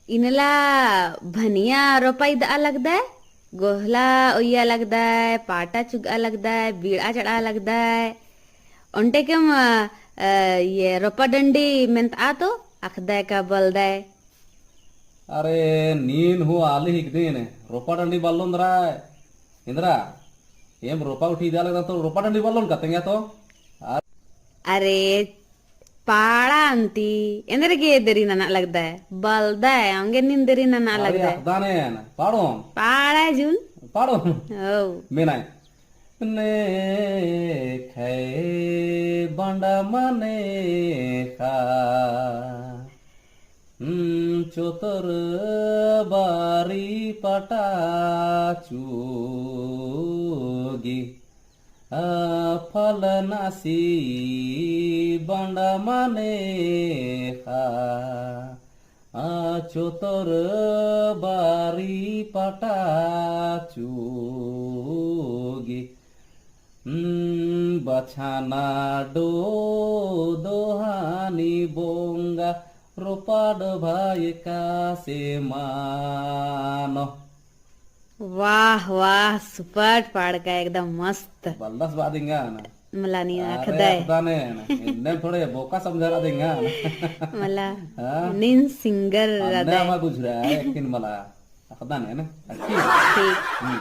इनला भनिया रोपाई दा लगदा है, गोहला उया लगदा है, पाटा चुगा लगदा है, बीड़ा चढ़ा लगदा है। उनटे कम ये रोपा डंडी मेंत आ तो अखदा का बलदा है। अरे नीन हूँ आली हिकदीन रोपा डंडी बल्लोन राय इंद्रा एम रोपा उठी दिया लगता तो रोपा डंडी बल्लोन कतेंगे तो अरे पाड़ा अंती ಎಂದರಿಗೆ ಎದರಿ ನನ್ನ लगदा है बलदा है अंगे निंदरी ನನ್ನ अरे लगदा है अखदाने न पाड़ो पाड़ा जून पाड़ो ओ मेनाय ने खे बंडा मने खा चोतर बारी पटा चूगी फलनासी बंडा मने खा चोतर बारी पटा चूगी बछाना डो दोहानी बोंगा रोपाड भाई का से मानो वाह वाह सुपर पाड़ का एकदम मस्त बल्लस बादिंगा ना मला नी अरे आखदा है अखदाने इन्ने थोड़े बोका समझा रहा देंगा मला हाँ निन सिंगर अन्ने रदा है हमारा गुजरा है यकीन मला अखदाने ना अच्छी ठीक हम्म